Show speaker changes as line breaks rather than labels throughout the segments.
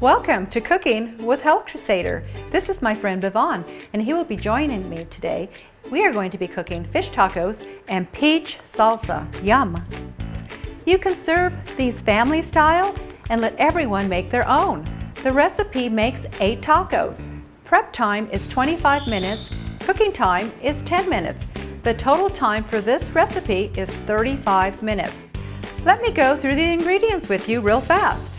Welcome to Cooking with Health Crusader. This is my friend Vivon, and he will be joining me today. We are going to be cooking fish tacos and peach salsa. Yum! You can serve these family style and let everyone make their own. The recipe makes 8 tacos. Prep time is 25 minutes. Cooking time is 10 minutes. The total time for this recipe is 35 minutes. Let me go through the ingredients with you real fast.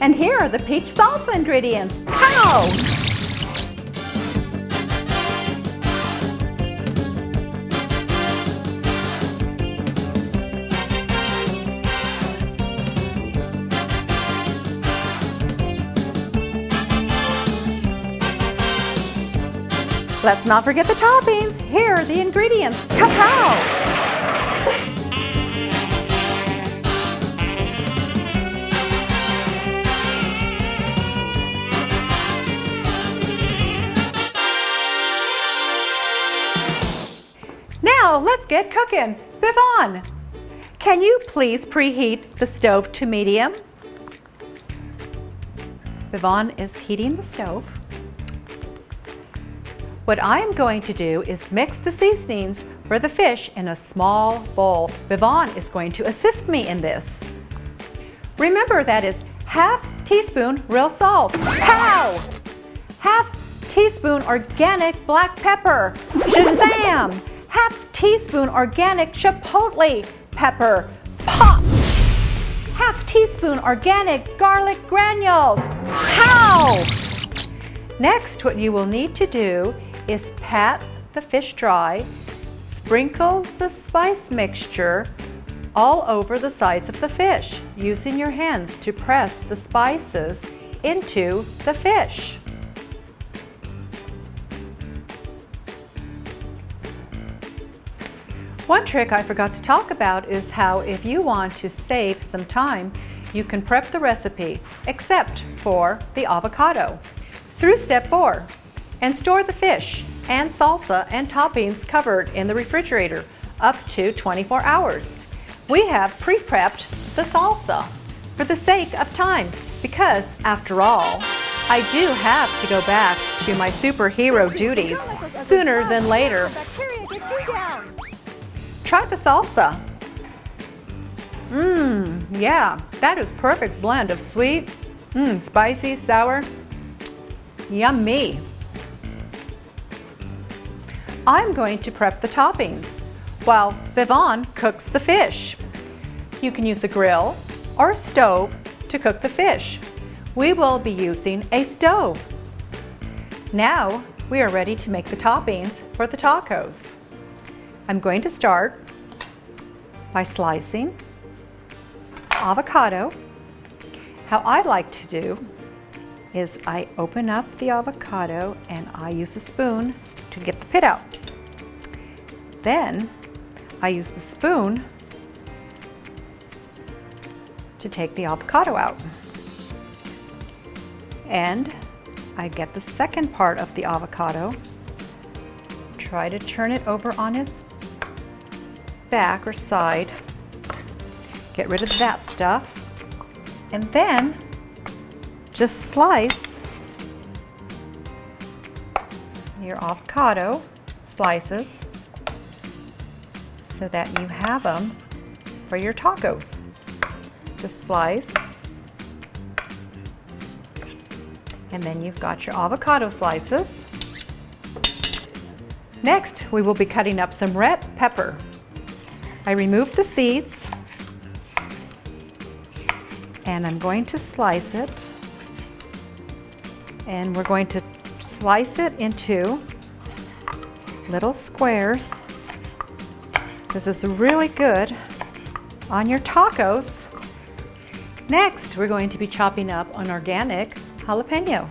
And here are the peach salsa ingredients. Pow! Let's not forget the toppings. Here are the ingredients. Kapow! Now let's get cooking. Vivon, can you please preheat the stove to medium? Vivon is heating the stove. What I am going to do is mix the seasonings for the fish in a small bowl. Vivon is going to assist me in this. Remember, that is ½ teaspoon real salt. Pow! ½ teaspoon organic black pepper. Shazam! ½ teaspoon organic chipotle pepper. Pop! ½ teaspoon organic garlic granules. Pow! Next, what you will need to do is pat the fish dry, sprinkle the spice mixture all over the sides of the fish, using your hands to press the spices into the fish. One trick I forgot to talk about is how, if you want to save some time, you can prep the recipe, except for the avocado, through step 4, and store the fish and salsa and toppings covered in the refrigerator up to 24 hours. We have pre-prepped the salsa for the sake of time, because after all, I do have to go back to my superhero duties sooner than later. Try the salsa. Yeah, that is perfect blend of sweet, spicy, sour, yummy. I'm going to prep the toppings while Vivon cooks the fish. You can use a grill or a stove to cook the fish. We will be using a stove. Now we are ready to make the toppings for the tacos. I'm going to start by slicing avocado. How I like to do is I open up the avocado and I use a spoon to get the pit out. Then I use the spoon to take the avocado out. And I get the second part of the avocado, try to turn it over on its back or side, get rid of that stuff, and then just slice your avocado slices so that you have them for your tacos. Just slice, and then you've got your avocado slices. Next, we will be cutting up some red pepper. I removed the seeds, and I'm going to slice it, and we're going to slice it into little squares. This is really good on your tacos. Next, we're going to be chopping up an organic jalapeno.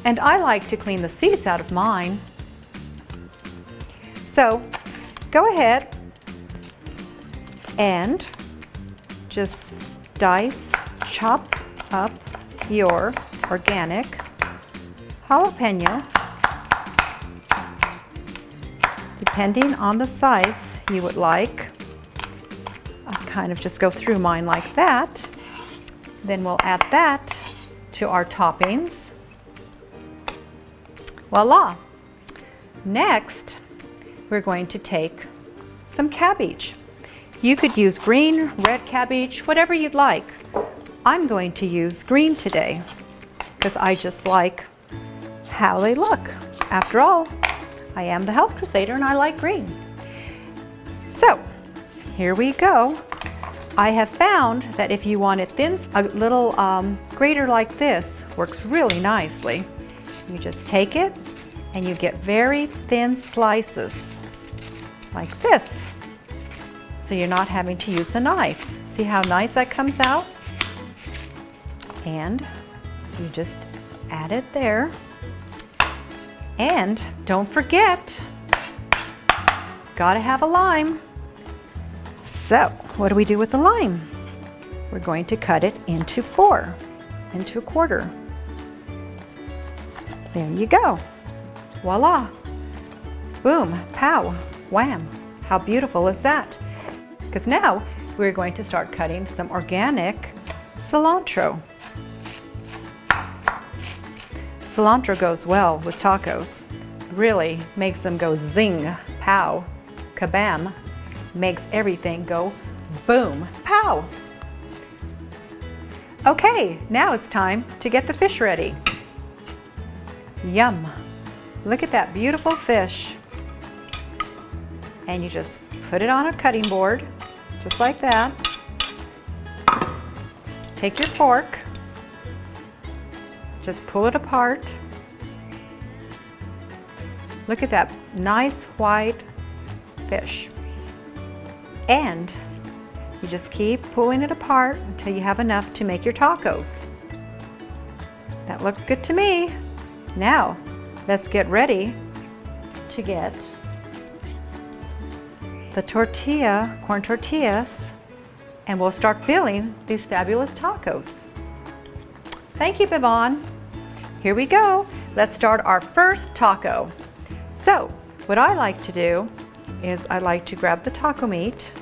And I like to clean the seeds out of mine. So go ahead and just chop up your organic jalapeno, depending on the size you would like. I'll kind of just go through mine like that. Then we'll add that to our toppings. Voila! Next, we're going to take some cabbage. You could use green, red cabbage, whatever you'd like. I'm going to use green today because I just like how they look. After all, I am the Health Crusader and I like green. So, here we go. I have found that if you want it thin, a little grater like this works really nicely. You just take it and you get very thin slices like this. So you're not having to use a knife. See how nice that comes out? And you just add it there. And don't forget, gotta have a lime. So what do we do with the lime? We're going to cut it into 4, into a quarter. There you go. Voila. Boom, pow, wham. How beautiful is that? Because now we're going to start cutting some organic cilantro. Cilantro goes well with tacos. Really makes them go zing, pow, kabam. Makes everything go boom, pow. Okay, now it's time to get the fish ready. Yum. Look at that beautiful fish. And you just put it on a cutting board, just like that. Take your fork, just pull it apart. Look at that nice white fish. And you just keep pulling it apart until you have enough to make your tacos. That looks good to me. Now, let's get ready to get the corn tortillas, and we'll start filling these fabulous tacos. Thank you, Yvonne. Here we go. Let's start our first taco. So, what I like to do is I like to grab the taco meat,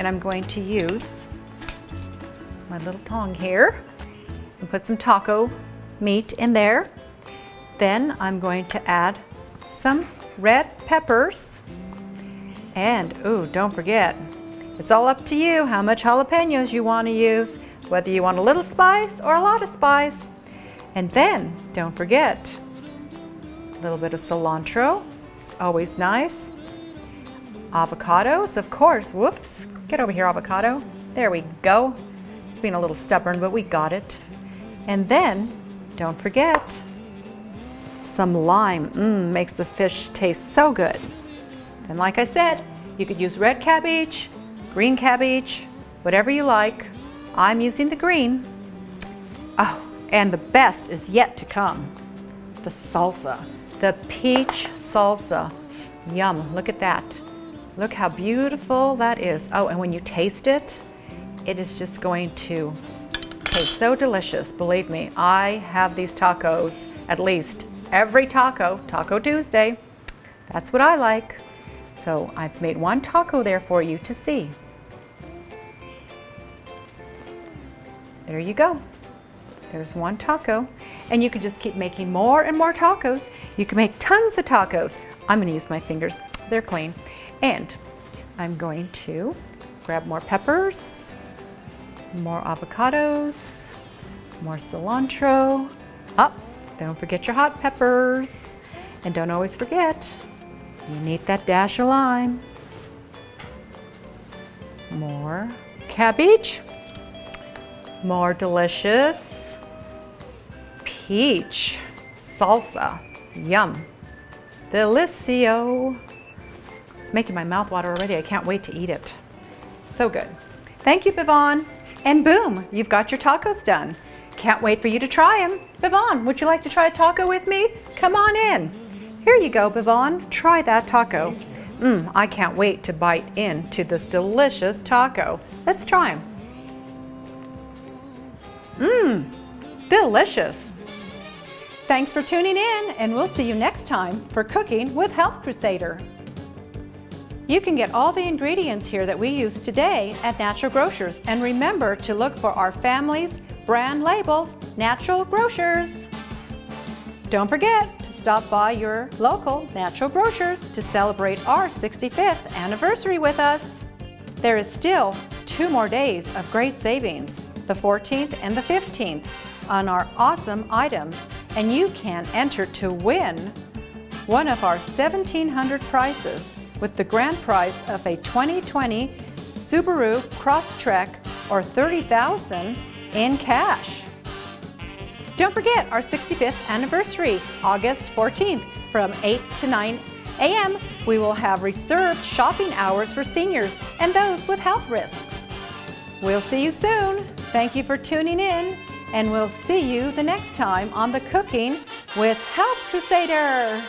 and I'm going to use my little tong here and put some taco meat in there. Then I'm going to add some red peppers. And, ooh, don't forget, it's all up to you how much jalapenos you want to use, whether you want a little spice or a lot of spice. And then, don't forget, a little bit of cilantro. It's always nice. Avocados, of course. Whoops. Get over here, avocado. There we go. It's being a little stubborn, but we got it. And then, don't forget, some lime. Makes the fish taste so good. And like I said, you could use red cabbage, green cabbage, whatever you like. I'm using the green. Oh, and the best is yet to come. The salsa, the peach salsa. Yum, look at that. Look how beautiful that is. Oh, and when you taste it, it is just going to taste so delicious. Believe me, I have these tacos at least every Taco Tuesday. That's what I like. So I've made one taco there for you to see. There you go. There's one taco. And you can just keep making more and more tacos. You can make tons of tacos. I'm going to use my fingers. They're clean. And I'm going to grab more peppers, more avocados, more cilantro. Oh, don't forget your hot peppers. And don't always forget, you need that dash of lime. More cabbage. More delicious peach salsa. Yum. Delicio. It's making my mouth water already. I can't wait to eat it. So good. Thank you, Yvonne. And boom, you've got your tacos done. Can't wait for you to try them. Yvonne, would you like to try a taco with me? Come on in. Here you go, Yvonne. Try that taco. I can't wait to bite into this delicious taco. Let's try them. Mmm, delicious. Thanks for tuning in, and we'll see you next time for Cooking with Health Crusader. You can get all the ingredients here that we use today at Natural Grocers, and remember to look for our family's brand labels, Natural Grocers. Don't forget to stop by your local Natural Grocers to celebrate our 65th anniversary with us. There is still 2 more days of great savings, the 14th and the 15th, on our awesome items, and you can enter to win one of our 1,700 prizes with the grand prize of a 2020 Subaru Crosstrek or $30,000 in cash. Don't forget our 65th anniversary, August 14th from 8 to 9 a.m. We will have reserved shopping hours for seniors and those with health risks. We'll see you soon. Thank you for tuning in, and we'll see you the next time on the Cooking with Health Crusader.